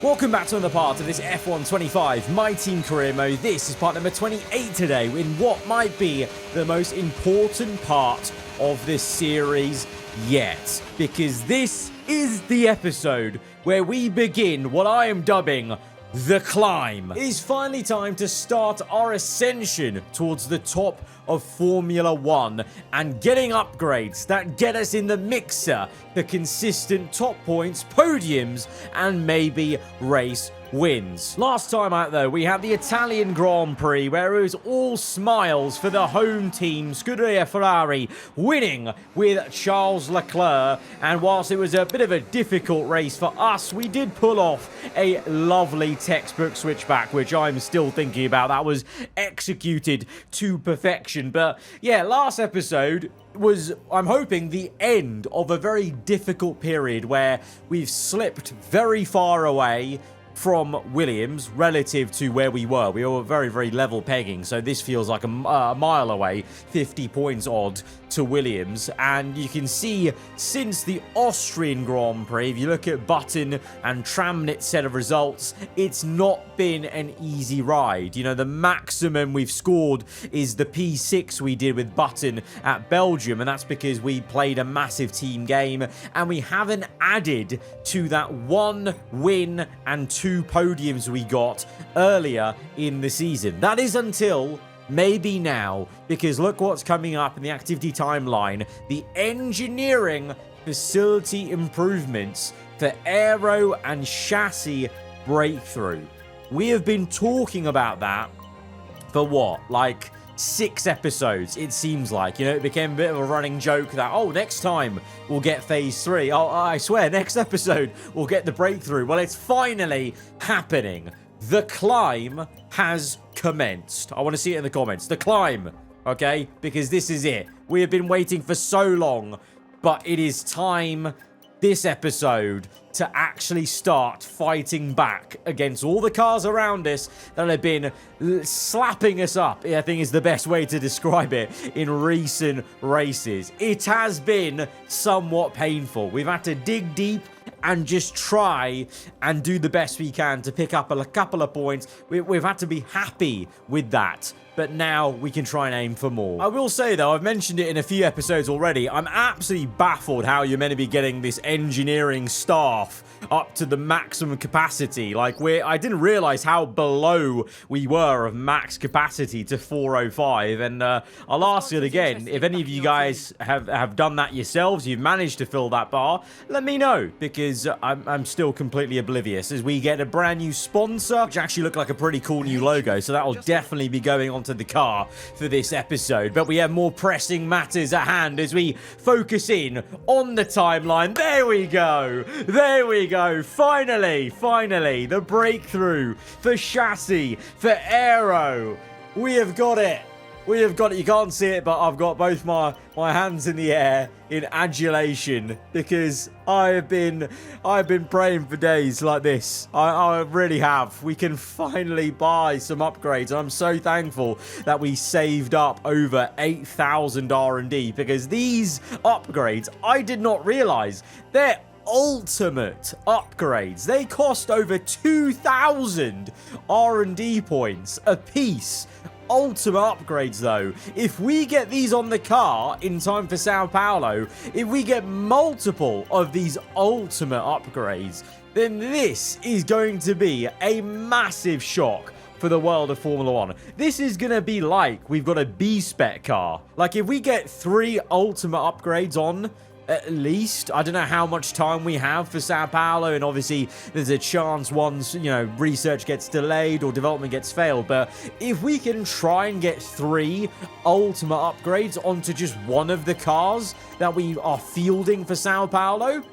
Welcome back to another part of this F1 25 My Team Career Mode. This is part number 28 today in what might be the most important part of this series yet. Because this is the episode where we begin what I am dubbing the climb. It is finally time to start our ascension towards the top of Formula 1 and getting upgrades that get us in the mixer for consistent top points, podiums, and maybe race wins. Last time out though, we had the Italian Grand Prix where it was all smiles for the home team, Scuderia Ferrari, winning with Charles Leclerc. And whilst it was a bit of a difficult race for us, we did pull off a lovely textbook switchback, which I'm still thinking about. That was executed to perfection. But yeah, last episode was, I'm hoping, the end of a very difficult period where we've slipped very far away from Williams relative to where we were. We were very, very level pegging, so this feels like a mile away, 50 points odd to Williams. And you can see since the Austrian Grand Prix, if you look at Button and Tramnit's set of results, it's not been an easy ride. You know, the maximum we've scored is the P6 we did with Button at Belgium, and that's because we played a massive team game and we haven't added to that 1 win and 2 podiums we got earlier in the season. That is until maybe now, because look what's coming up in the activity timeline: the engineering facility improvements for aero and chassis breakthrough. We have been talking about that for what, like 6 episodes, it seems like. You know, it became a bit of a running joke that, oh, next time we'll get phase 3. Oh, I swear, next episode we'll get the breakthrough. Well, it's finally happening. The climb has commenced. I want to see it in the comments. The climb, okay? Because this is it. We have been waiting for so long, but it is time this episode to actually start fighting back against all the cars around us that have been slapping us up, I think is the best way to describe it, in recent races. It has been somewhat painful. We've had to dig deep and just try and do the best we can to pick up a couple of points. We've had to be happy with that, but now we can try and aim for more. I will say though, I've mentioned it in a few episodes already, I'm absolutely baffled how you're meant to be getting this engineering staff up to the maximum capacity. Like, I didn't realize how below we were of max capacity to 405, and I'll ask it again. If any of you guys have done that yourselves, you've managed to fill that bar, let me know, because I'm still completely oblivious. As we get a brand new sponsor, which actually look like a pretty cool new logo, so that will definitely be going onto the car for this episode. But we have more pressing matters at hand as we focus in on the timeline. There we go. There we go. Finally, the breakthrough for chassis, for aero. We have got it. We have got it. You can't see it, but I've got both my hands in the air in adulation, because I've been praying for days like this. I really have. We can finally buy some upgrades, and I'm so thankful that we saved up over 8,000 R&D, because these upgrades, I did not realize they're ultimate upgrades. They cost over 2,000 R&D points a piece. Ultimate upgrades though. If we get these on the car in time for Sao Paulo, if we get multiple of these ultimate upgrades, then this is going to be a massive shock for the world of Formula 1. This is going to be like we've got a B-spec car. Like, if we get 3 ultimate upgrades on, at least, I don't know how much time we have for Sao Paulo, and obviously there's a chance once, you know, research gets delayed or development gets failed, but if we can try and get 3 ultimate upgrades onto just one of the cars that we are fielding for Sao Paulo,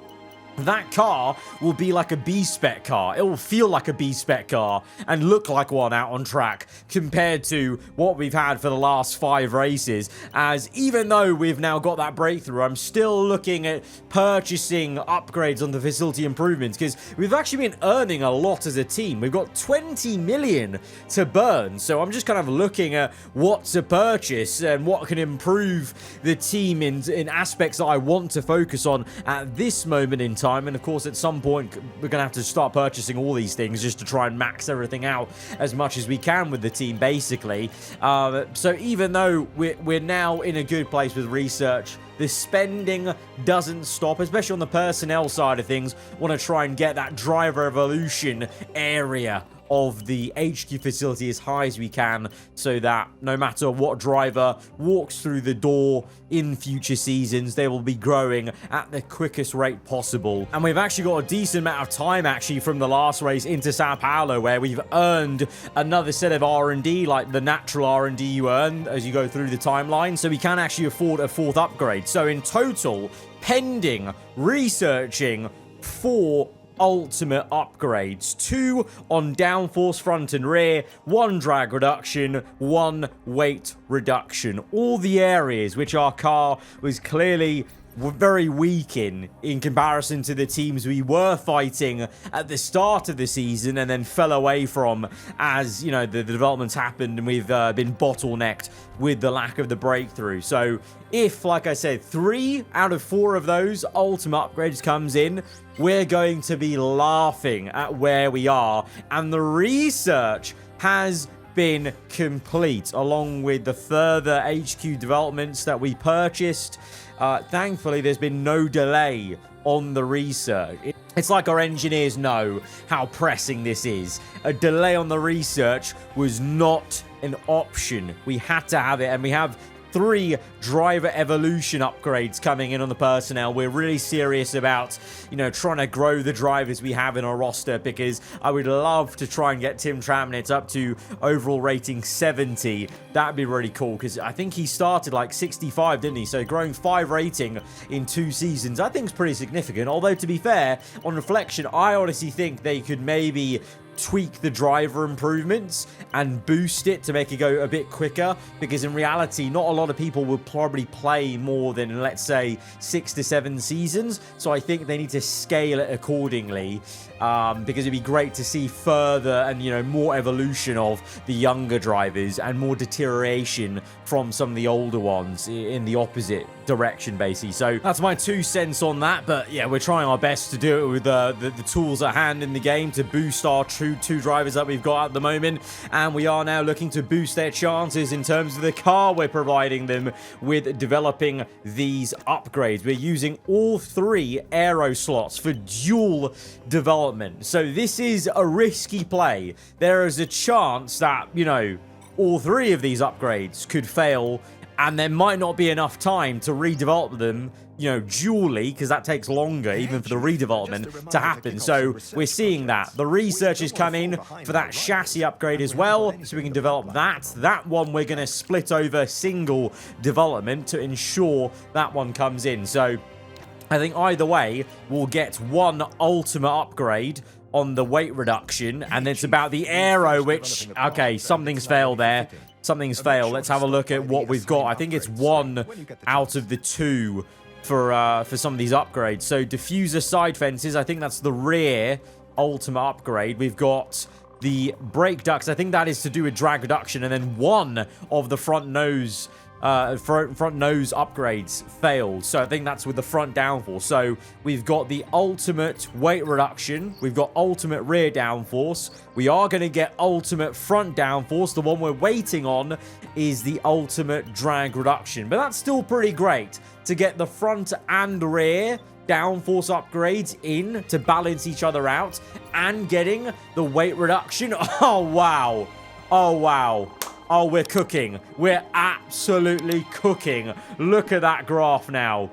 that car will be like a B-spec car. It will feel like a B-spec car and look like one out on track compared to what we've had for the last 5 races. As even though we've now got that breakthrough, I'm still looking at purchasing upgrades on the facility improvements, because we've actually been earning a lot as a team. We've got 20 million to burn, so I'm just kind of looking at what to purchase and what can improve the team in aspects that I want to focus on at this moment in time. time. And of course, at some point, we're going to have to start purchasing all these things just to try and max everything out as much as we can with the team, basically. So even though we're now in a good place with research, the spending doesn't stop, especially on the personnel side of things. Want to try and get that driver evolution area of the HQ facility as high as we can, so that no matter what driver walks through the door in future seasons, they will be growing at the quickest rate possible. And we've actually got a decent amount of time actually from the last race into Sao Paulo, where we've earned another set of R&D, like the natural R&D you earn as you go through the timeline, so we can actually afford a 4th upgrade. So in total, pending researching 4 ultimate upgrades, 2 on downforce front and rear, 1 drag reduction, 1 weight reduction. All the areas which our car was clearly very weak in comparison to the teams we were fighting at the start of the season and then fell away from as, you know, the developments happened and we've been bottlenecked with the lack of the breakthrough. So if, like I said, 3 out of 4 of those ultimate upgrades comes in, we're going to be laughing at where we are. And the research has been complete, along with the further HQ developments that we purchased. Thankfully, there's been no delay on the research. It's like our engineers know how pressing this is. A delay on the research was not an option. We had to have it, and we have 3 driver evolution upgrades coming in on the personnel. We're really serious about, you know, trying to grow the drivers we have in our roster, because I would love to try and get Tim Tramnitz up to overall rating 70. That'd be really cool, because I think he started like 65, didn't he? So growing 5 rating in 2 seasons, I think is pretty significant. Although, to be fair, on reflection, I honestly think they could maybe tweak the driver improvements and boost it to make it go a bit quicker, because in reality not a lot of people will probably play more than, let's say, 6 to 7 seasons. So I think they need to scale it accordingly, because it'd be great to see further and, you know, more evolution of the younger drivers and more deterioration from some of the older ones in the opposite direction, basically. So that's my 2 cents on that. But yeah, we're trying our best to do it with the tools at hand in the game to boost our two drivers that we've got at the moment, and we are now looking to boost their chances in terms of the car we're providing them with developing these upgrades. We're using all 3 aero slots for dual development, so this is a risky play. There is a chance that, you know, all 3 of these upgrades could fail, and there might not be enough time to redevelop them, you know, dually, because that takes longer even for the redevelopment to happen. So we're seeing that. The research is coming for that chassis upgrade as well, so we can develop that. That one we're going to split over single development to ensure that one comes in. So I think either way, we'll get 1 ultimate upgrade on the weight reduction, and it's about the aero, which, okay, something's failed there. Something's failed. Let's have a look at what we've got. I think it's 1 out of the 2 for some of these upgrades. So diffuser side fences, I think that's the rear ultimate upgrade. We've got the brake ducts. I think that is to do with drag reduction, and then 1 of the front nose upgrades failed. So I think that's with the front downforce. So we've got the ultimate weight reduction, we've got ultimate rear downforce, we are going to get ultimate front downforce. The one we're waiting on is the ultimate drag reduction, but that's still pretty great to get the front and rear downforce upgrades in to balance each other out, and getting the weight reduction. Oh wow, oh wow. Oh, we're cooking. We're absolutely cooking. Look at that graph now.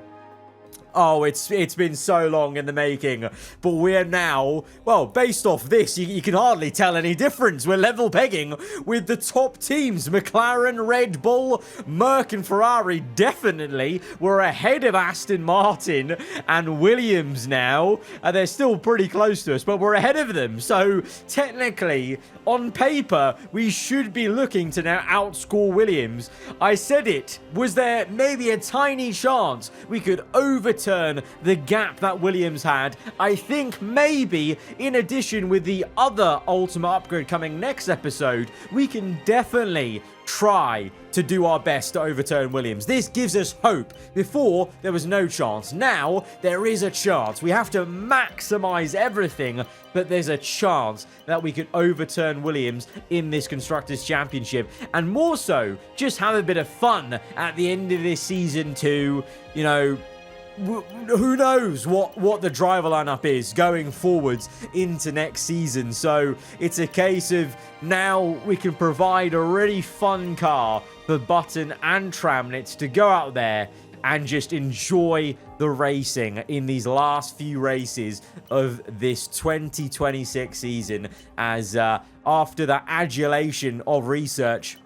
Oh, it's been so long in the making, but we're now, well, based off this, you can hardly tell any difference. We're level pegging with the top teams. McLaren, Red Bull, Merc and Ferrari definitely. We're ahead of Aston Martin and Williams now. They're still pretty close to us, but we're ahead of them. So technically, on paper, we should be looking to now outscore Williams. I said it. Was there maybe a tiny chance we could overtake overturn the gap that Williams had. I think maybe, in addition with the other ultimate upgrade coming next episode, we can definitely try to do our best to overturn Williams. This gives us hope. Before, there was no chance. Now, there is a chance. We have to maximize everything, but there's a chance that we could overturn Williams in this Constructors' Championship. And more so, just have a bit of fun at the end of this season too. You know, who knows what the driver lineup is going forwards into next season. So it's a case of now we can provide a really fun car for Button and Tramnitz to go out there and just enjoy the racing in these last few races of this 2026 season, as after the adulation of research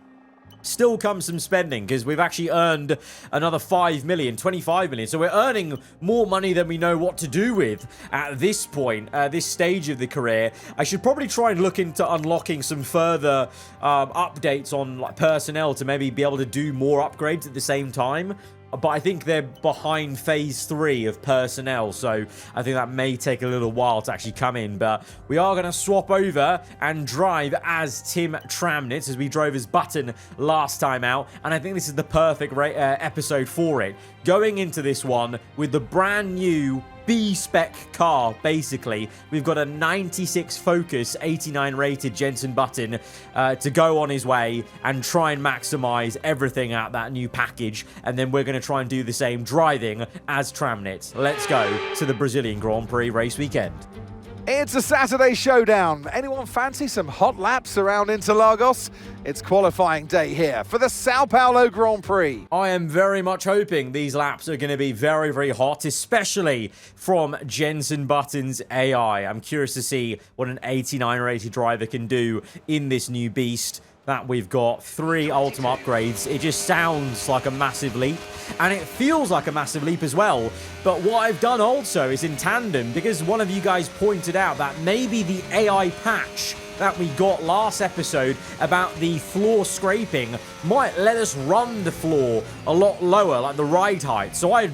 still comes some spending, because we've actually earned another 5 million, 25 million. So we're earning more money than we know what to do with at this point, this stage of the career. I should probably try and look into unlocking some further updates on like personnel to maybe be able to do more upgrades at the same time. But I think they're behind phase 3 of personnel, so I think that may take a little while to actually come in. But we are going to swap over and drive as Tim Tramnitz, as we drove as Button last time out. And I think this is the perfect episode for it. Going into this one with the brand new B-spec car, basically. We've got a 96 Focus, 89 rated Jenson Button to go on his way and try and maximize everything out that new package. And then we're going to try and do the same driving as Tramnitz. Let's go to the Brazilian Grand Prix race weekend. It's a Saturday showdown. Anyone fancy some hot laps around Interlagos? It's qualifying day here for the Sao Paulo Grand Prix. I am very much hoping these laps are going to be very, very hot, especially from Jenson Button's AI. I'm curious to see what an 89 rated driver can do in this new beast that we've got. 3 ultimate upgrades. It just sounds like a massive leap, and it feels like a massive leap as well. But what I've done also is in tandem, because one of you guys pointed out that maybe the AI patch that we got last episode about the floor scraping might let us run the floor a lot lower, like the ride height. So I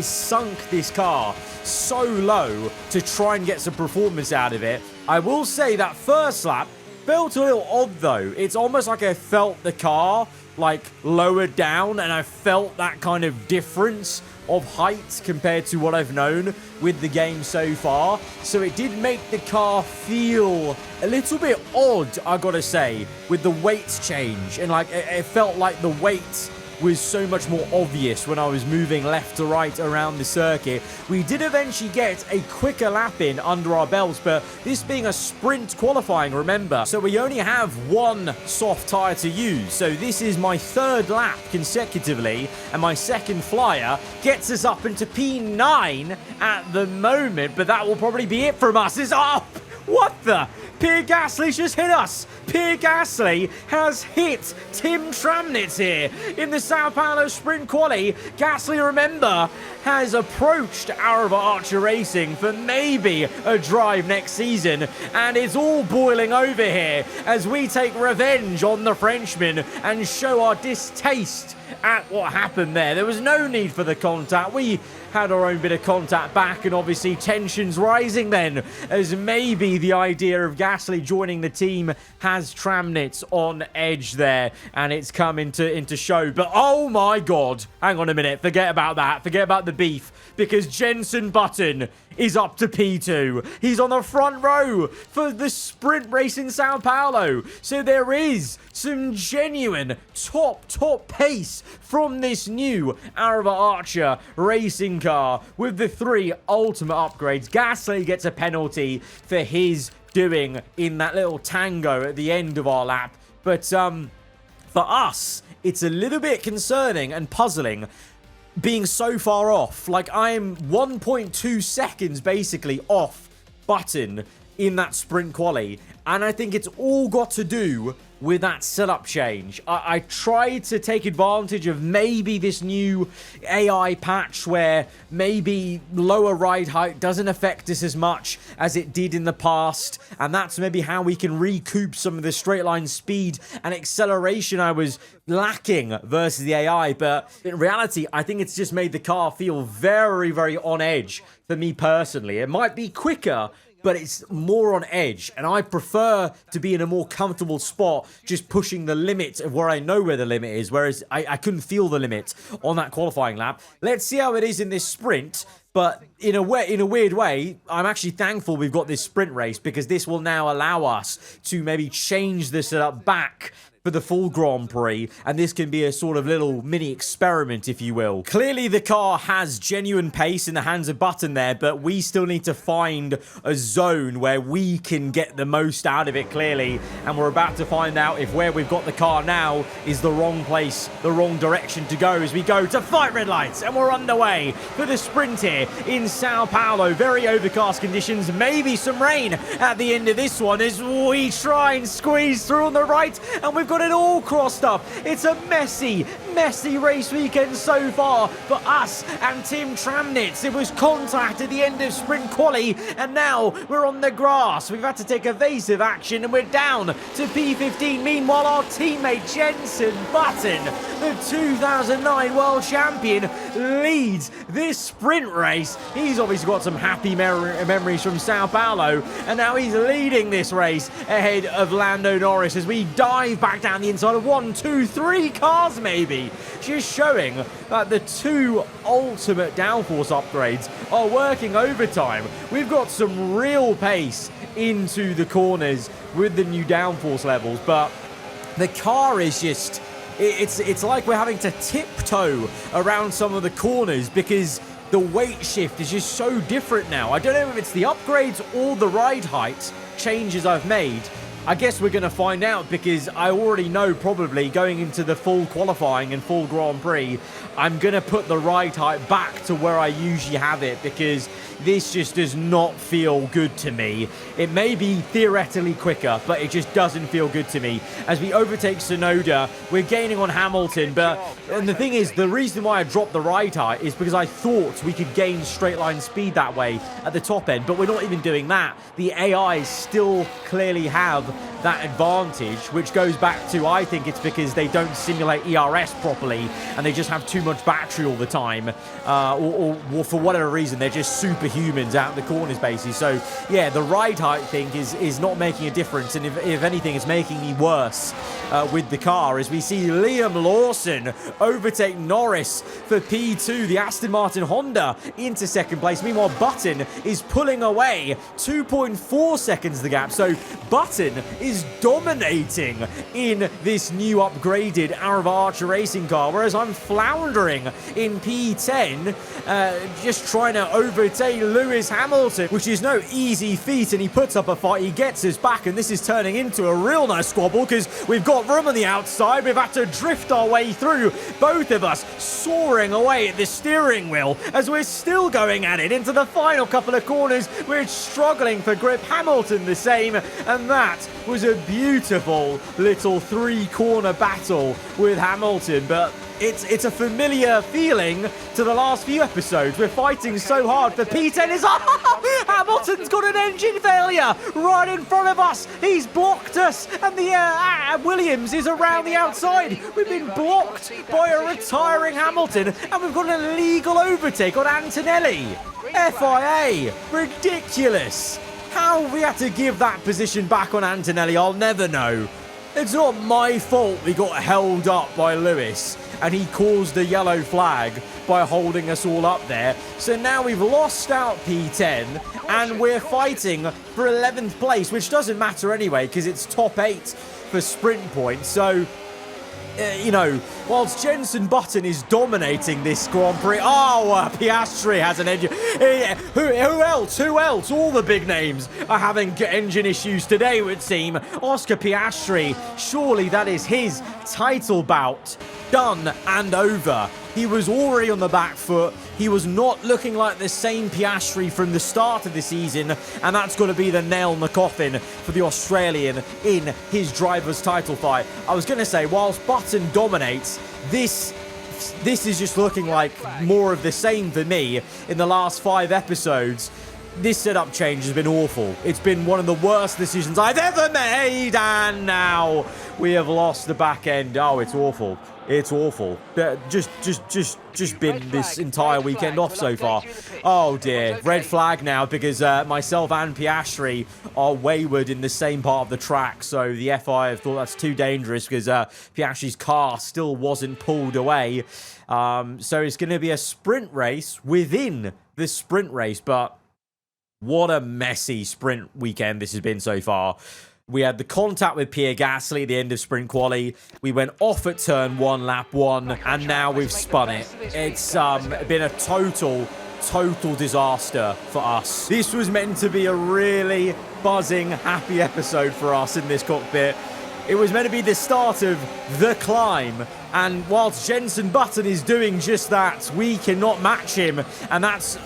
sunk this car so low to try and get some performance out of it. I will say that first lap felt a little odd though. It's almost like I felt the car like lowered down, and I felt that kind of difference of height compared to what I've known with the game so far. So it did make the car feel a little bit odd, I gotta say, with the weight change. And like it felt like the weight was so much more obvious when I was moving left to right around the circuit. We did eventually get a quicker lap in under our belts, but this being a sprint qualifying, remember, so we only have one soft tyre to use. So this is my 3rd lap consecutively, and my 2nd flyer gets us up into P9 at the moment, but that will probably be it from us. What the? Pierre Gasly's just hit us. Pierre Gasly has hit Tim Tramnitz here in the Sao Paulo Sprint Quali. Gasly, remember, has approached aarava Archer Racing for maybe a drive next season, and it's all boiling over here as we take revenge on the Frenchman and show our distaste at what happened there. There was no need for the contact. We had our own bit of contact back, and obviously tensions rising then, as maybe the idea of Gasly joining the team has Tramnitz on edge there, and it's come into show. But oh my god, hang on a minute, forget about that, forget about the beef, because Jenson Button is up to P2. He's on the front row for the sprint race in Sao Paulo. So there is some genuine top pace from this new aarava Archer racing car with the 3 ultimate upgrades. Gasly gets a penalty for his doing in that little tango at the end of our lap. But for us, it's a little bit concerning and puzzling being so far off. Like, I'm 1.2 seconds basically off Button in that sprint quali. And I think it's all got to do with that setup change. I tried to take advantage of maybe this new AI patch where maybe lower ride height doesn't affect us as much as it did in the past, and that's maybe how we can recoup some of the straight line speed and acceleration I was lacking versus the AI. But in reality, I think it's just made the car feel very, very on edge for me personally. It might be quicker, but it's more on edge, and I prefer to be in a more comfortable spot, just pushing the limit of where I know where the limit is, whereas I couldn't feel the limit on that qualifying lap. Let's see how it is in this sprint, but in a weird way, I'm actually thankful we've got this sprint race, because this will now allow us to maybe change the setup back for the full Grand Prix, and this can be a sort of little mini experiment, if you will. Clearly, the car has genuine pace in the hands of Button there, but we still need to find a zone where we can get the most out of it, clearly, and we're about to find out if where we've got the car now is the wrong place, the wrong direction to go as we go to fight red lights, and we're underway for the sprint here in Sao Paulo. Very overcast conditions, maybe some rain at the end of this one as we try and squeeze through on the right, and we've got it all crossed up. It's a messy race weekend so far for us and Tim Tramnitz. It was contact at the end of sprint quali, and now we're on the grass. We've had to take evasive action, and we're down to P15. Meanwhile, our teammate Jenson Button, the 2009 world champion, leads this sprint race. He's obviously got some happy memories from Sao Paulo, and now he's leading this race ahead of Lando Norris as we dive back down the inside of 1, 2, 3 cars maybe, just showing that the two ultimate downforce upgrades are working overtime. We've got some real pace into the corners with the new downforce levels, but the car is just, it's like we're having to tiptoe around some of the corners because the weight shift is just so different now. I don't know if it's the upgrades or the ride height changes I've made. I guess we're going to find out, because I already know probably going into the full qualifying and full Grand Prix, I'm going to put the ride height back to where I usually have it, because this just does not feel good to me. It may be theoretically quicker, but it just doesn't feel good to me. As we overtake Tsunoda, we're gaining on Hamilton, and the thing is, the reason why I dropped the ride height is because I thought we could gain straight line speed that way at the top end, but we're not even doing that. The AIs still clearly have that advantage, which goes back to, I think it's because they don't simulate ERS properly and they just have too much battery all the time, or for whatever reason they're just superhumans out in the corners basically. So yeah, the ride height thing is not making a difference, and if anything, it's making me worse with the car, as we see Liam Lawson overtake Norris for P2, the Aston Martin Honda, into second place. Meanwhile, Button is pulling away, 2.4 seconds the gap. So Button is dominating in this new upgraded aarava Archer racing car, whereas I'm floundering in P10, just trying to overtake Lewis Hamilton, which is no easy feat, and he puts up a fight. He gets us back, and this is turning into a real nice squabble because we've got room on the outside. We've had to drift our way through, both of us soaring away at the steering wheel as we're still going at it into the final couple of corners. We're struggling for grip. Hamilton the same, and that was a beautiful little three-corner battle with Hamilton, but it's a familiar feeling to the last few episodes. We're fighting so hard for P10. Hamilton's got an engine failure right in front of us. He's blocked us, and the Williams is around the outside. We've been blocked by a retiring Hamilton, and we've got an illegal overtake on Antonelli. FIA. Ridiculous. How we had to give that position back on Antonelli, I'll never know. It's not my fault we got held up by Lewis, and he caused a yellow flag by holding us all up there. So now we've lost out P10, and we're fighting for 11th place, which doesn't matter anyway, because it's top 8 for sprint points. So, you know, whilst Jenson Button is dominating this Grand Prix, Piastri has an engine. Who else? All the big names are having engine issues today, it would seem. Oscar Piastri, surely that is his title bout done and over. He was already on the back foot. He was not looking like the same Piastri from the start of the season, and that's going to be the nail in the coffin for the Australian in his driver's title fight. I was going to say, whilst Button dominates, this is just looking like more of the same for me in the last 5 episodes. This setup change has been awful. It's been one of the worst decisions I've ever made, and now we have lost the back end. Oh, it's awful. It's awful. Just been this entire weekend off so far. Oh dear. Red flag now because myself and Piastri are wayward in the same part of the track. So the FI have thought that's too dangerous because Piastri's car still wasn't pulled away. So it's going to be a sprint race within the sprint race. But what a messy sprint weekend this has been so far. We had the contact with Pierre Gasly at the end of sprint quali. We went off at turn 1, lap 1, and now we've spun it. It's been a total disaster for us. This was meant to be a really buzzing, happy episode for us in this cockpit. It was meant to be the start of the climb, and whilst Jenson Button is doing just that, we cannot match him, and that's,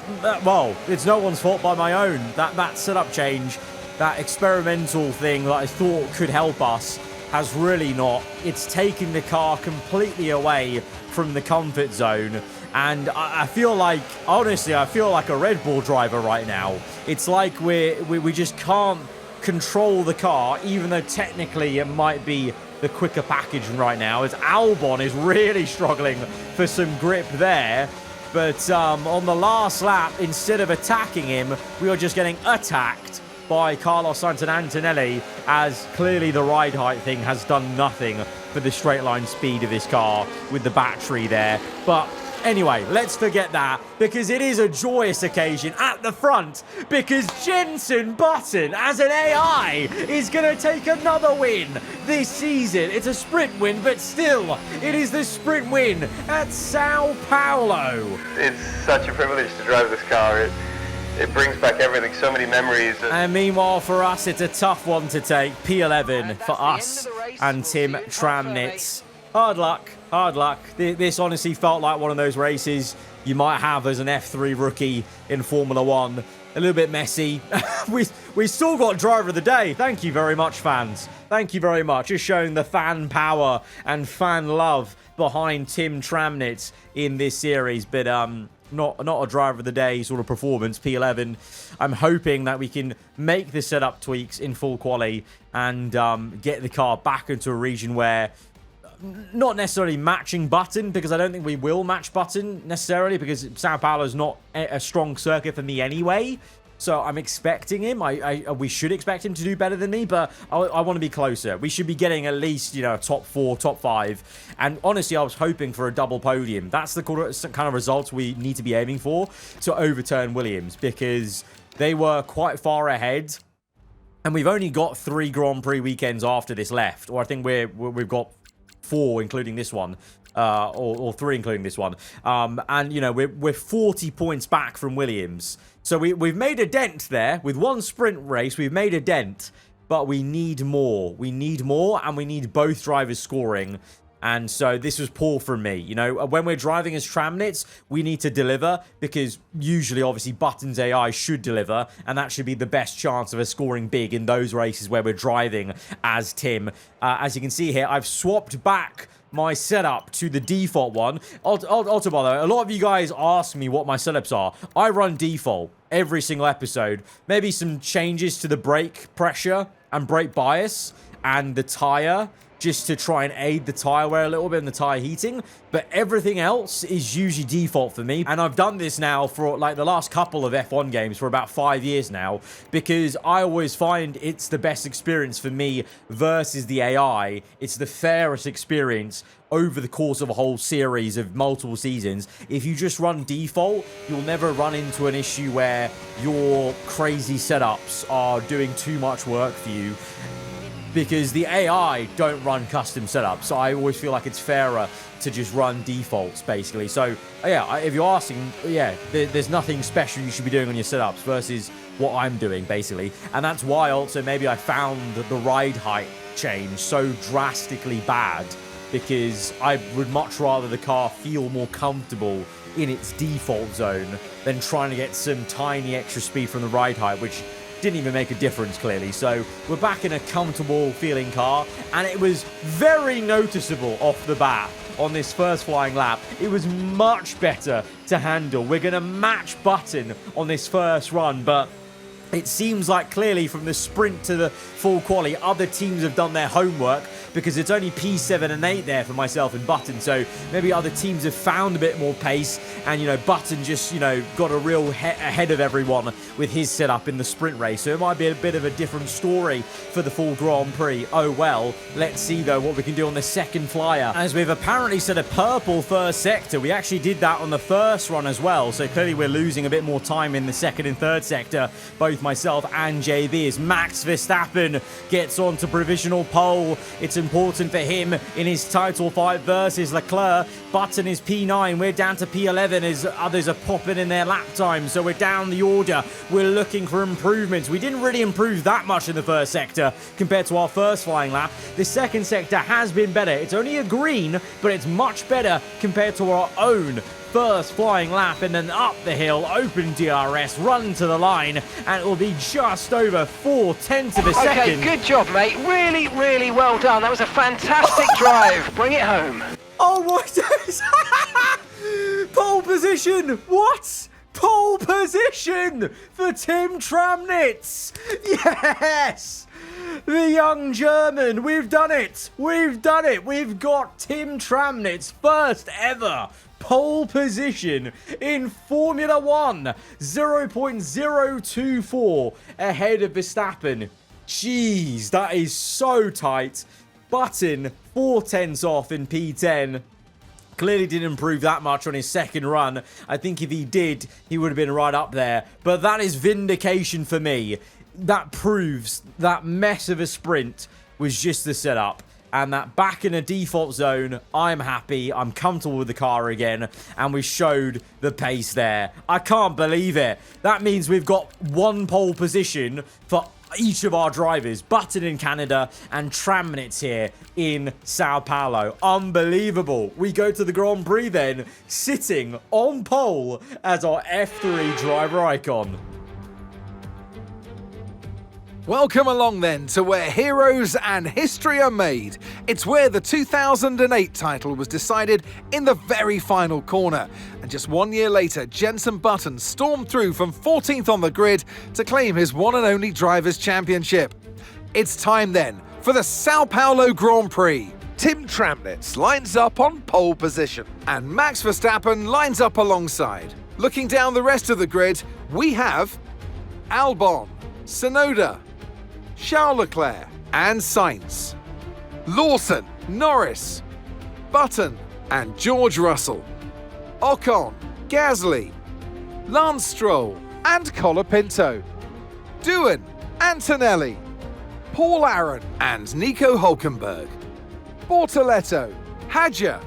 well, it's no one's fault by my own. That setup change, that experimental thing that I thought could help us has really not. It's taken the car completely away from the comfort zone. And I feel like, honestly, I feel like a Red Bull driver right now. It's like we just can't control the car, even though technically it might be the quicker package right now, as Albon is really struggling for some grip there. But on the last lap, instead of attacking him, we are just getting attacked by Carlos Sainz and Antonelli, as clearly the ride height thing has done nothing for the straight line speed of this car with the battery there. But anyway, let's forget that, because it is a joyous occasion at the front, because Jenson Button, as an AI, is going to take another win this season. It's a sprint win, but still, it is the sprint win at Sao Paulo. It's such a privilege to drive this car. It brings back everything, so many memories. And meanwhile, for us, it's a tough one to take. P11 for us and Tim Tramnitz. Hard luck. Hard luck. This honestly felt like one of those races you might have as an F3 rookie in Formula 1. A little bit messy. we still got driver of the day. Thank you very much, fans. Thank you very much. Just showing the fan power and fan love behind Tim Tramnitz in this series. But not a driver of the day sort of performance. P11. I'm hoping that we can make the setup tweaks in full quali and get the car back into a region where not necessarily matching Button, because I don't think we will match Button necessarily, because Sao Paulo is not a strong circuit for me anyway. So I'm expecting him. We should expect him to do better than me, but I want to be closer. We should be getting at least, top 4, top 5. And honestly, I was hoping for a double podium. That's the kind of results we need to be aiming for to overturn Williams, because they were quite far ahead. And we've only got 3 Grand Prix weekends after this left. Or I think we've got 4, including this one. Or 3, including this one. And, we're 40 points back from Williams. So we've made a dent there. With one sprint race, we've made a dent. But we need more. We need more, and we need both drivers scoring. And so this was poor from me. When we're driving as Tramnitz, we need to deliver, because usually, obviously, Button's AI should deliver, and that should be the best chance of us scoring big in those races where we're driving as Tim. As you can see here, I've swapped back my setup to the default one. Also, by the way, a lot of you guys ask me what my setups are. I run default every single episode. Maybe some changes to the brake pressure and brake bias and the tire, just to try and aid the tire wear a little bit and the tire heating. But everything else is usually default for me. And I've done this now for like the last couple of F1 games for about 5 years now, because I always find it's the best experience for me versus the AI. It's the fairest experience over the course of a whole series of multiple seasons. If you just run default, you'll never run into an issue where your crazy setups are doing too much work for you, because the AI don't run custom setups. So I always feel like it's fairer to just run defaults, basically. So, yeah, if you're asking, yeah, there's nothing special you should be doing on your setups versus what I'm doing, basically. And that's why also maybe I found the ride height change so drastically bad because I would much rather the car feel more comfortable in its default zone than trying to get some tiny extra speed from the ride height, which didn't even make a difference, clearly. So we're back in a comfortable feeling car, and it was very noticeable off the bat on this first flying lap. It was much better to handle. We're going to match Button on this first run, but it seems like clearly from the sprint to the full quali, other teams have done their homework, because it's only P7 and 8 there for myself and Button. So maybe other teams have found a bit more pace, and, you know, Button just, you know, got a real ahead of everyone with his setup in the sprint race. So it might be a bit of a different story for the full Grand Prix. Oh well, let's see though what we can do on the second flyer. As we've apparently set a purple first sector, we actually did that on the first run as well. So clearly we're losing a bit more time in the second and third sector, both myself and JB, as Max Verstappen gets on to provisional pole. It's important for him in his title fight versus Leclerc. Button is P9. We're down to P11 as others are popping in their lap time. So we're down the order. We're looking for improvements. We didn't really improve that much in the first sector compared to our first flying lap. The second sector has been better. It's only a green, but it's much better compared to our own first flying lap, and then up the hill, open DRS, run to the line, and it will be just over 4/10 of a second. Okay, good job, mate. Really, really well done. That was a fantastic drive. Bring it home. Oh my days! Pole position! What? Pole position for Tim Tramnitz! Yes! The young German, we've done it! We've done it! We've got Tim Tramnitz first ever pole position in Formula 1, 0.024 ahead of Verstappen. Jeez, that is so tight. Button 4/10 off in P10. Clearly didn't improve that much on his second run. I think if he did, he would have been right up there. But that is vindication for me. That proves that mess of a sprint was just the setup. And that back in a default zone, I'm happy, I'm comfortable with the car again, and we showed the pace there. I can't believe it. That means we've got one pole position for each of our drivers. Button in Canada and Tramnitz here in Sao Paulo. Unbelievable. We go to the Grand Prix then, sitting on pole as our F3 driver icon. Welcome along then to where heroes and history are made. It's where the 2008 title was decided in the very final corner. And just 1 year later, Jenson Button stormed through from 14th on the grid to claim his one and only Drivers' Championship. It's time then for the Sao Paulo Grand Prix. Tim Tramnitz lines up on pole position, and Max Verstappen lines up alongside. Looking down the rest of the grid, we have Albon, Tsunoda, Charles Leclerc and Sainz, Lawson, Norris, Button and George Russell, Ocon, Gasly, Lance Stroll and Colapinto, Doohan, Antonelli, Paul Aron and Nico Hülkenberg, Bortoletto, Hadjar,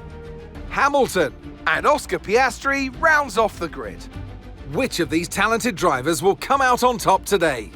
Hamilton and Oscar Piastri rounds off the grid. Which of these talented drivers will come out on top today?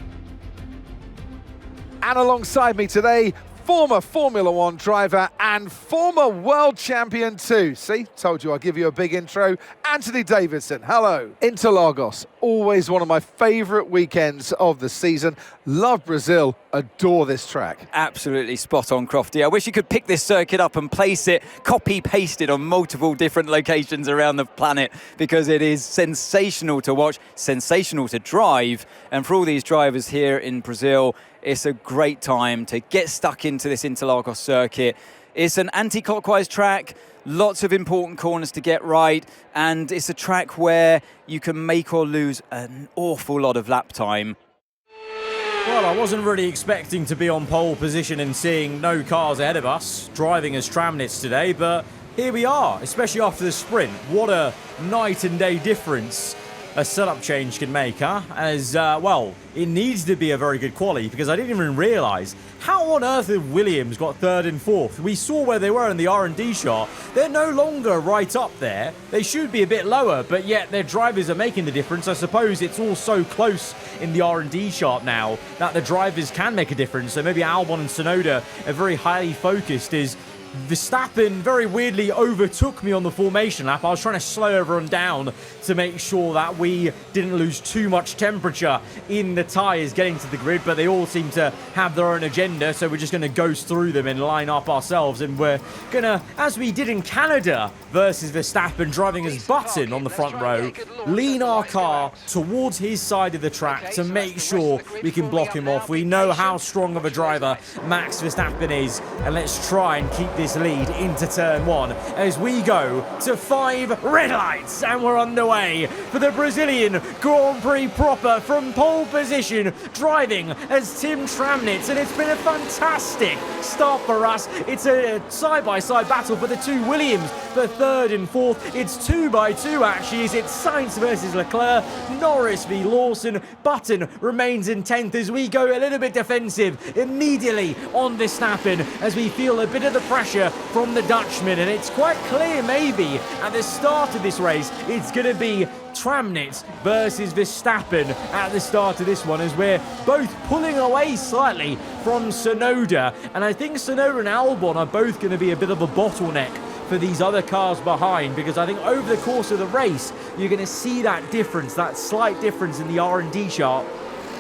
And alongside me today, former Formula 1 driver and former world champion too. See, told you I'd give you a big intro. Anthony Davidson, hello. Interlagos, always one of my favourite weekends of the season. Love Brazil, adore this track. Absolutely spot on, Crofty. I wish you could pick this circuit up and place it, copy-paste it on multiple different locations around the planet, because it is sensational to watch, sensational to drive. And for all these drivers here in Brazil, it's a great time to get stuck into this Interlagos circuit. It's an anti-clockwise track, lots of important corners to get right, and it's a track where you can make or lose an awful lot of lap time. Well, I wasn't really expecting to be on pole position and seeing no cars ahead of us, driving as Tramnitz today, but here we are, especially after the sprint. What a night and day difference a setup change can make, huh? As, well, it needs to be a very good quali, because I didn't even realise how on earth have Williams got third and fourth. We saw where they were in the R&D shot. They're no longer right up there. They should be a bit lower, but yet their drivers are making the difference. I suppose it's all so close in the R&D shot now that the drivers can make a difference. So maybe Albon and Tsunoda are very highly focused as Verstappen very weirdly overtook me on the formation lap. I was trying to slow everyone down to make sure that we didn't lose too much temperature in the tyres getting to the grid, but they all seem to have their own agenda, so we're just going to ghost through them and line up ourselves, and we're going to, as we did in Canada versus Verstappen driving as Button on the front row, lean our car towards his side of the track to make sure we can block him off. We know how strong of a driver Max Verstappen is, and let's try and keep this lead into turn 1 as we go to 5 red lights, and we're underway for the Brazilian Grand Prix proper from pole position, driving as Tim Tramnitz, and it's been a fantastic start for us. It's a side-by-side battle for the two Williams for 3rd and 4th. It's 2-by-2 actually, as it's Sainz versus Leclerc, Norris v Lawson. Button remains in 10th as we go a little bit defensive immediately on Verstappen as we feel a bit of the pressure from the Dutchman, and it's quite clear maybe at the start of this race it's going to be Tramnitz versus Verstappen at the start of this one, as we're both pulling away slightly from Tsunoda, and I think Tsunoda and Albon are both going to be a bit of a bottleneck for these other cars behind, because I think over the course of the race you're going to see that difference, that slight difference in the R&D chart,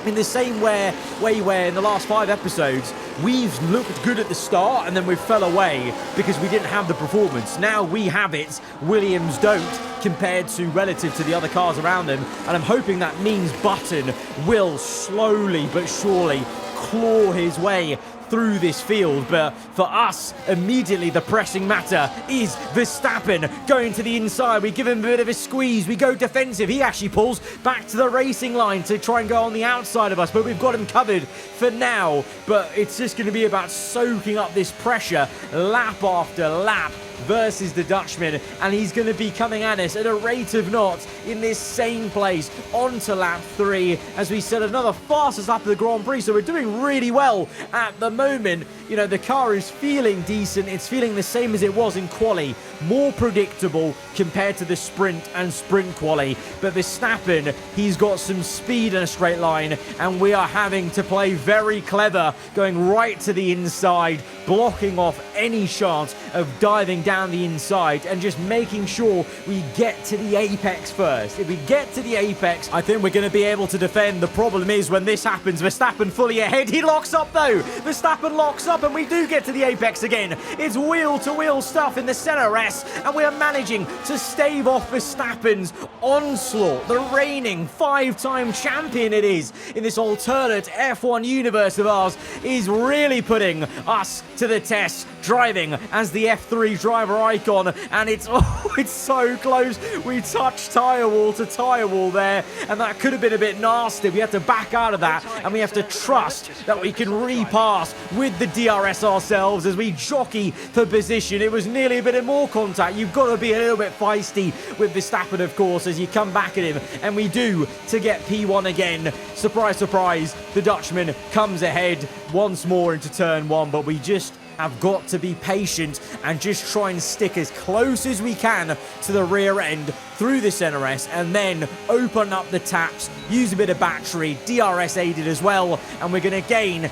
in the same way where in the last 5 episodes we've looked good at the start and then we fell away because we didn't have the performance. Now we have it, Williams don't, compared to relative to the other cars around them, and I'm hoping that means Button will slowly but surely claw his way through this field. But for us, immediately the pressing matter is Verstappen going to the inside. We give him a bit of a squeeze, we go defensive, he actually pulls back to the racing line to try and go on the outside of us, but we've got him covered for now. But it's just going to be about soaking up this pressure lap after lap versus the Dutchman, and he's going to be coming at us at a rate of knots in this same place onto lap 3. As we said, another fastest lap of the Grand Prix, so we're doing really well at the moment. You know, the car is feeling decent, it's feeling the same as it was in quali, more predictable compared to the sprint and sprint quali. But Verstappen, he's got some speed in a straight line, and we are having to play very clever, going right to the inside, blocking off any chance of diving down the inside and just making sure we get to the apex first. If we get to the apex, I think we're going to be able to defend. The problem is when this happens, Verstappen fully ahead, he locks up though. Verstappen locks up and we do get to the apex again. It's wheel-to-wheel stuff in the center S, and we are managing to stave off Verstappen's onslaught. The reigning 5-time champion it is in this alternate F1 universe of ours is really putting us to the test, driving as the F3 driver icon, and it's so close. We touched tyre wall to tyre wall there, and that could have been a bit nasty. We have to back out of that, and we have to trust that we can repass with the DRS ourselves as we jockey for position. It was nearly a bit of more contact. You've got to be a little bit feisty with Verstappen, of course, as you come back at him, and we do to get P1 again. Surprise, surprise, the Dutchman comes ahead once more into turn 1, but we just have got to be patient and just try and stick as close as we can to the rear end through the center S, and then open up the taps, use a bit of battery, DRS aided as well, and we're going to gain.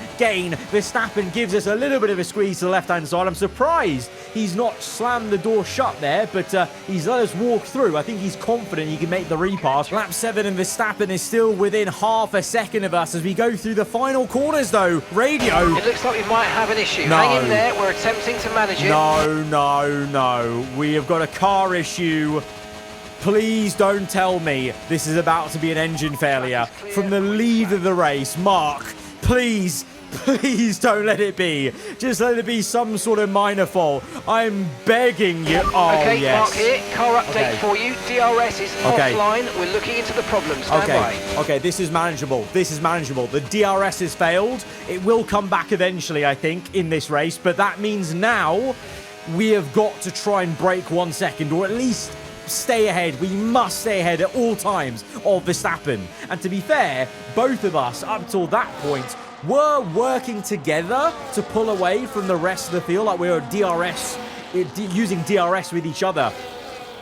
Verstappen gives us a little bit of a squeeze to the left-hand side. I'm surprised he's not slammed the door shut there, but he's let us walk through. I think he's confident he can make the repass. Lap 7 and Verstappen is still within half a second of us as we go through the final corners though. Radio. It looks like we might have an issue. No. Hang in there, we're attempting to manage it. No. We have got a car issue. Please don't tell me this is about to be an engine failure from the lead of the race. Mark, please don't let it be. Just let it be some sort of minor fault. I'm begging you. Oh, okay, yes. Mark here. Car update for you. DRS is offline. We're looking into the problem. Stand by. Okay, this is manageable. The DRS has failed. It will come back eventually, I think, in this race. But that means now we have got to try and break 1 second, or at least stay ahead. We must stay ahead at all times of Verstappen. And to be fair, both of us up till that point were working together to pull away from the rest of the field, like we were using DRS with each other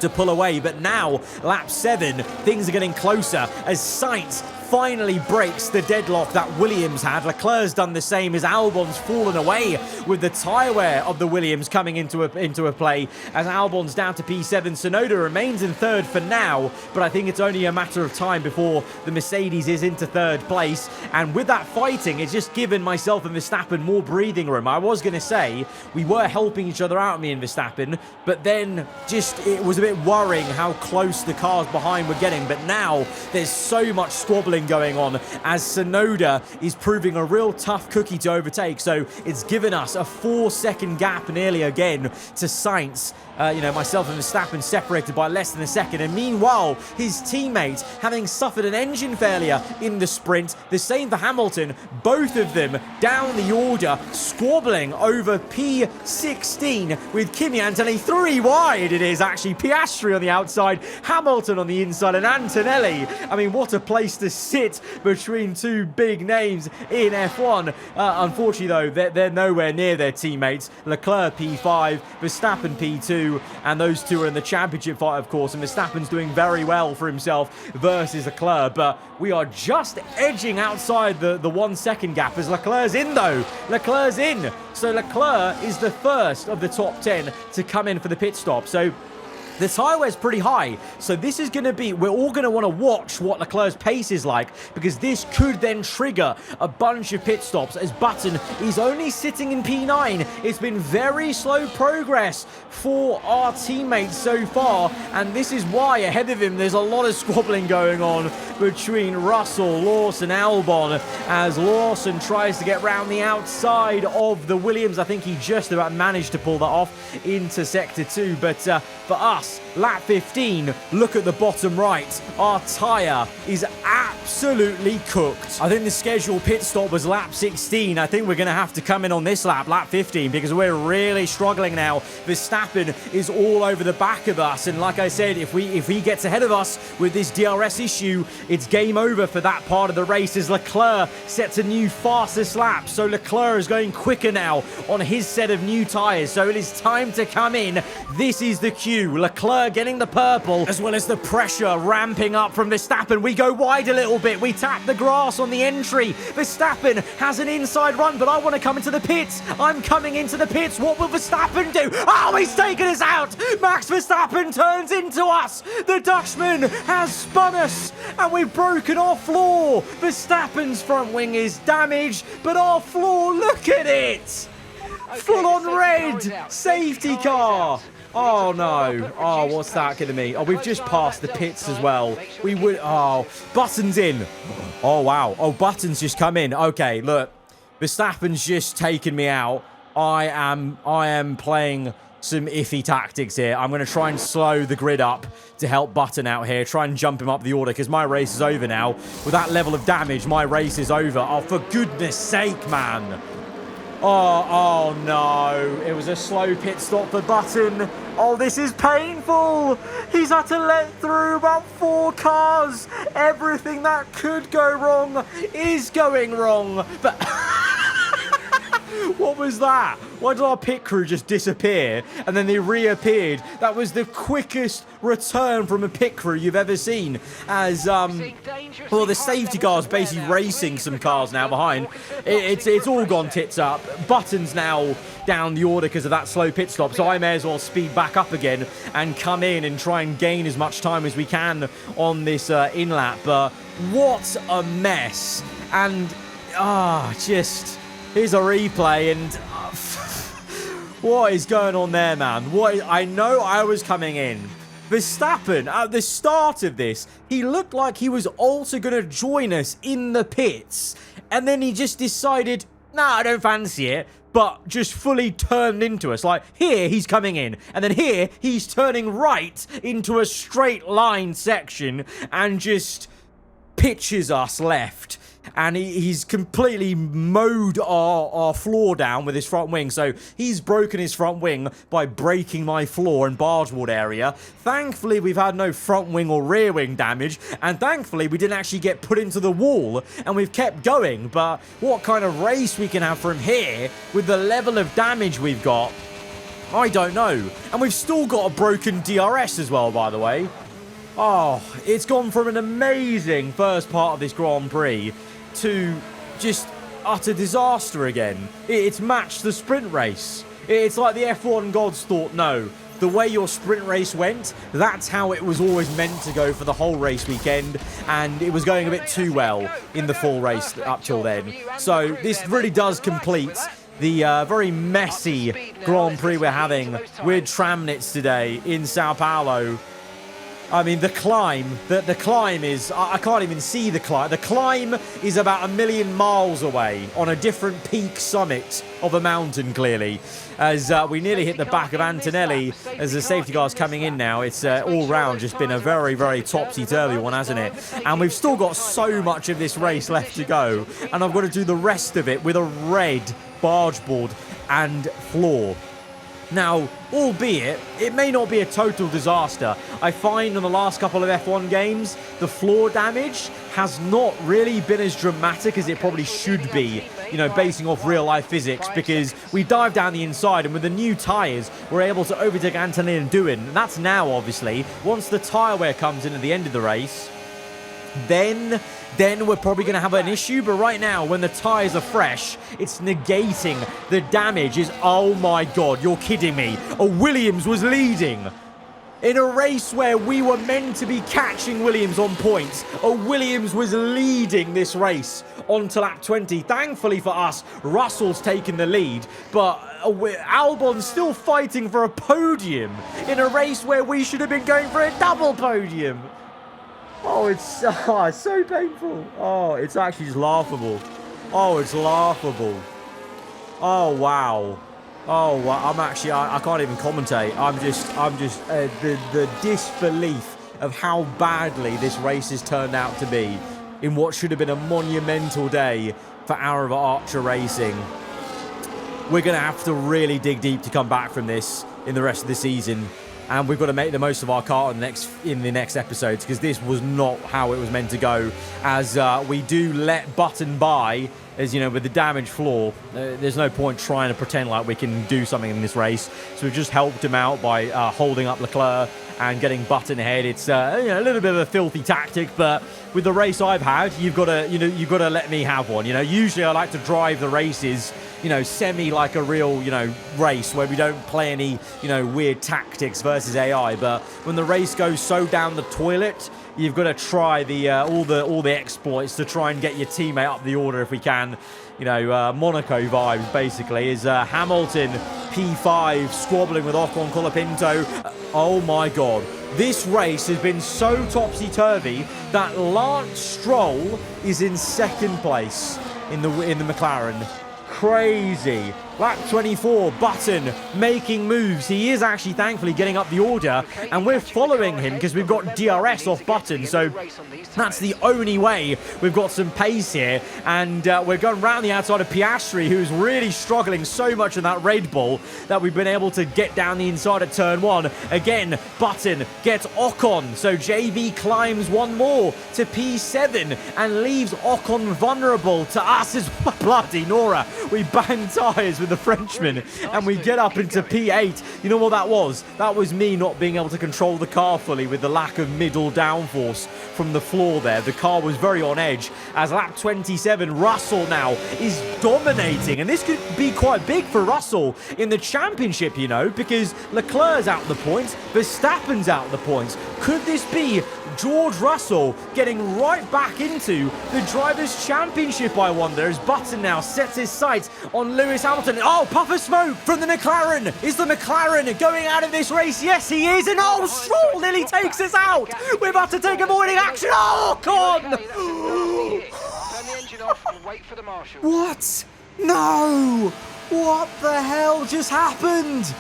to pull away. But now, lap 7, things are getting closer as Sainz finally breaks the deadlock that Williams had. Leclerc's done the same as Albon's fallen away with the tyre wear of the Williams coming into a play as Albon's down to P7. Tsunoda remains in third for now, but I think it's only a matter of time before the Mercedes is into third place. And with that fighting, it's just given myself and Verstappen more breathing room. I was going to say we were helping each other out, me and Verstappen, but then just it was a bit worrying how close the cars behind were getting. But now there's so much squabbling going on as Tsunoda is proving a real tough cookie to overtake. So it's given us a 4-second gap nearly again to Sainz. Myself and Verstappen separated by less than a second. And meanwhile, his teammates having suffered an engine failure in the sprint. The same for Hamilton. Both of them down the order, squabbling over P16 with Kimi Antonelli 3 wide. It is actually Piastri on the outside, Hamilton on the inside, and Antonelli. I mean, what a place to sit between two big names in F1. Unfortunately, though, they're nowhere near their teammates. Leclerc P5, Verstappen P2. And those two are in the championship fight, of course, and Verstappen's doing very well for himself versus Leclerc, but we are just edging outside the 1 second gap as Leclerc's in, though. Leclerc's in. So Leclerc is the first of the top 10 to come in for the pit stop. So the tyre wear's pretty high, so this is going to be, we're all going to want to watch what Leclerc's pace is like, because this could then trigger a bunch of pit stops as Button is only sitting in P9. It's been very slow progress for our teammates so far, and this is why ahead of him there's a lot of squabbling going on between Russell, Lawson, Albon, as Lawson tries to get round the outside of the Williams. I think he just about managed to pull that off into Sector 2, but for us, lap 15, look at the bottom right. Our tyre is absolutely cooked. I think the scheduled pit stop was lap 16. I think we're going to have to come in on this lap 15, because we're really struggling now. Verstappen is all over the back of us, and like I said, if he gets ahead of us with this DRS issue, it's game over for that part of the race as Leclerc sets a new fastest lap. So Leclerc is going quicker now on his set of new tyres. So it is time to come in. This is the cue. Leclerc getting the purple, as well as the pressure ramping up from Verstappen. We go wide a little bit. We tap the grass on the entry. Verstappen has an inside run, but I want to come into the pits. I'm coming into the pits. What will Verstappen do? Oh, he's taken us out. Max Verstappen turns into us. The Dutchman has spun us, and we've broken our floor. Verstappen's front wing is damaged, but our floor, look at it. Full on red. Safety car. Oh, no. Oh, what's that going to mean? Oh, we've just passed the pits as well. We would... Oh, Button's in. Oh, wow. Oh, Button's just come in. Okay, look. Verstappen's just taken me out. I am playing some iffy tactics here. I'm going to try and slow the grid up to help Button out here. Try and jump him up the order, because my race is over now. With that level of damage, my race is over. Oh, for goodness sake, man. Oh no. It was a slow pit stop for Button. Oh, this is painful. He's had to let through about 4 cars. Everything that could go wrong is going wrong. But what was that? Why did our pit crew just disappear and then they reappeared? That was the quickest return from a pit crew you've ever seen. As, well, the safety car's basically racing some cars now behind. It's all gone tits up. Button's now down the order because of that slow pit stop, so I may as well speed back up again and come in and try and gain as much time as we can on this in-lap. But what a mess. And, just... here's a replay, and what is going on there, man? I know I was coming in. Verstappen, at the start of this, he looked like he was also going to join us in the pits. And then he just decided, nah, I don't fancy it. But just fully turned into us. Like, here, he's coming in. And then here, he's turning right into a straight line section and just pitches us left. And he's completely mowed our floor down with his front wing. So he's broken his front wing by breaking my floor and bargeboard area. Thankfully, we've had no front wing or rear wing damage. And thankfully, we didn't actually get put into the wall. And we've kept going. But what kind of race we can have from here with the level of damage we've got, I don't know. And we've still got a broken DRS as well, by the way. Oh, it's gone from an amazing first part of this Grand Prix to just utter disaster again. It's matched the sprint race. It's like the F1 gods thought, no, the way your sprint race went, that's how it was always meant to go for the whole race weekend, and it was going a bit too well in the full race up till then. So this really does complete the very messy Grand Prix we're having with Tramnitz today in Sao Paulo. I mean, the climb is, I can't even see the climb. The climb is about 1 million miles away on a different peak summit of a mountain, clearly. As we nearly hit the back of Antonelli as the safety car's coming in now. It's all round just been a very, very topsy-turvy one, hasn't it? And we've still got so much of this race left to go. And I've got to do the rest of it with a red barge board and floor. Now, albeit, it may not be a total disaster. I find in the last couple of F1 games, the floor damage has not really been as dramatic as it probably should be, you know, basing off real-life physics, because we dive down the inside, and with the new tyres, we're able to overtake Antonelli and do it. And that's now, obviously. Once the tyre wear comes in at the end of the race, then we're probably going to have an issue. But right now, when the tyres are fresh, it's negating the damage. Oh my God, you're kidding me. Williams was leading in a race where we were meant to be catching Williams on points. Williams was leading this race on to lap 20. Thankfully for us, Russell's taken the lead, but Albon's still fighting for a podium in a race where we should have been going for a double podium. Oh, it's so painful. Oh, it's actually just laughable. Oh, it's laughable. Oh, wow. Oh, wow. I can't even commentate. I'm just the disbelief of how badly this race has turned out to be in what should have been a monumental day for Aarava Archer Racing. We're going to have to really dig deep to come back from this in the rest of the season. And we've got to make the most of our car in the next episodes, because this was not how it was meant to go. As we do let Button by, as you know, with the damaged floor, there's no point trying to pretend like we can do something in this race. So we've just helped him out by holding up Leclerc and getting Button ahead. It's a little bit of a filthy tactic, but with the race I've had, you've got to let me have one. Usually I like to drive the races, semi like a real, race where we don't play any, weird tactics versus AI. But when the race goes so down the toilet, you've got to try all the exploits to try and get your teammate up the order if we can. Monaco vibes basically is Hamilton P5 squabbling with Ocon Colapinto. Oh my God. This race has been so topsy-turvy that Lance Stroll is in second place in the McLaren. Crazy. Lap 24, Button making moves. He is actually thankfully getting up the order, and we're following him because we've got DRS off Button, so that's the only way we've got some pace here. And we're going round the outside of Piastri, who's really struggling so much in that Red Bull that we've been able to get down the inside of turn 1. Again, Button gets Ocon, so JB climbs one more to P7 and leaves Ocon vulnerable to us as bloody Nora. We bang tyres with the Frenchman and we get up into P8. You know what that was? That was me not being able to control the car fully with the lack of middle downforce from the floor there. The car was very on edge. As lap 27, Russell now is dominating, and this could be quite big for Russell in the championship, because Leclerc's out the points, Verstappen's out the points. Could this be George Russell getting right back into the Drivers' Championship, I wonder, as Button now sets his sights on Lewis Hamilton. Oh, puff of smoke from the McLaren. Is the McLaren going out of this race? Yes, he is. And Stroll nearly takes us out. We're about to take avoiding action. Oh, God. Turn the engine off and wait for the marshal. What? No. What the hell just happened?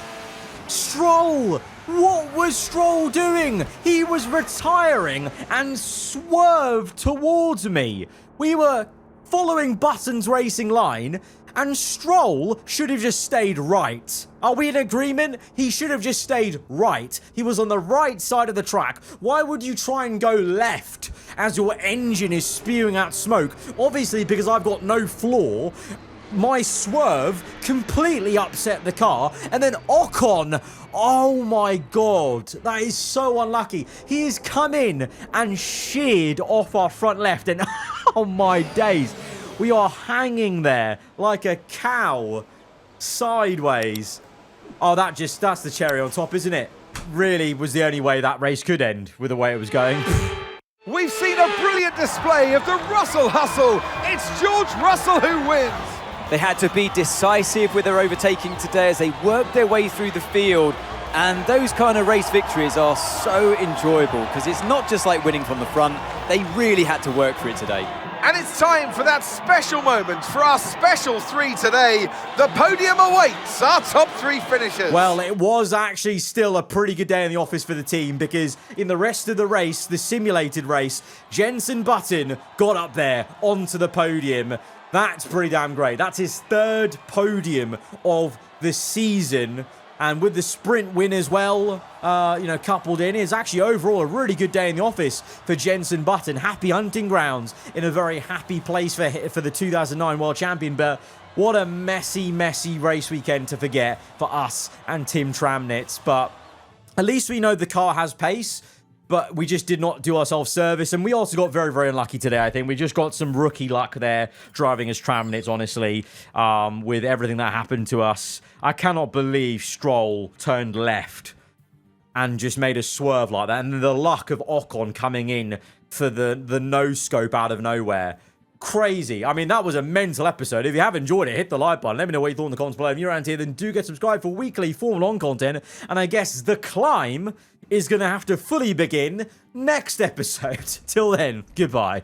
Stroll. What was Stroll doing? He was retiring and swerved towards me. We were following Button's racing line, and Stroll should have just stayed right. Are we in agreement? He should have just stayed right. He was on the right side of the track. Why would you try and go left as your engine is spewing out smoke? Obviously, because I've got no floor. my swerve completely upset the car, and then Ocon, oh my god, that is so unlucky. He has come in and sheared off our front left, and oh my days, we are hanging there like a cow sideways. Oh, that's the cherry on top, isn't it? Really was the only way that race could end with the way it was going. We've seen a brilliant display of the Russell hustle. It's George Russell who wins. They had to be decisive with their overtaking today as they worked their way through the field. And those kind of race victories are so enjoyable because it's not just like winning from the front. They really had to work for it today. And it's time for that special moment for our special 3 today. The podium awaits our top 3 finishers. Well, it was actually still a pretty good day in the office for the team because in the rest of the race, the simulated race, Jenson Button got up there onto the podium. That's pretty damn great. That's his 3rd podium of the season. And with the sprint win as well, coupled in, it's actually overall a really good day in the office for Jenson Button. Happy hunting grounds in a very happy place for the 2009 World Champion. But what a messy, messy race weekend to forget for us and Tim Tramnitz. But at least we know the car has pace. But we just did not do ourselves service. And we also got very, very unlucky today, I think. We just got some rookie luck there, driving as Tramnitz, honestly, with everything that happened to us. I cannot believe Stroll turned left and just made a swerve like that. And the luck of Ocon coming in for the no-scope out of nowhere. Crazy. I mean, that was a mental episode. If you have enjoyed it, hit the like button. Let me know what you thought in the comments below. If you're around here, then do get subscribed for weekly Formula 1 content. And I guess the climb is going to have to fully begin next episode. Till then, goodbye.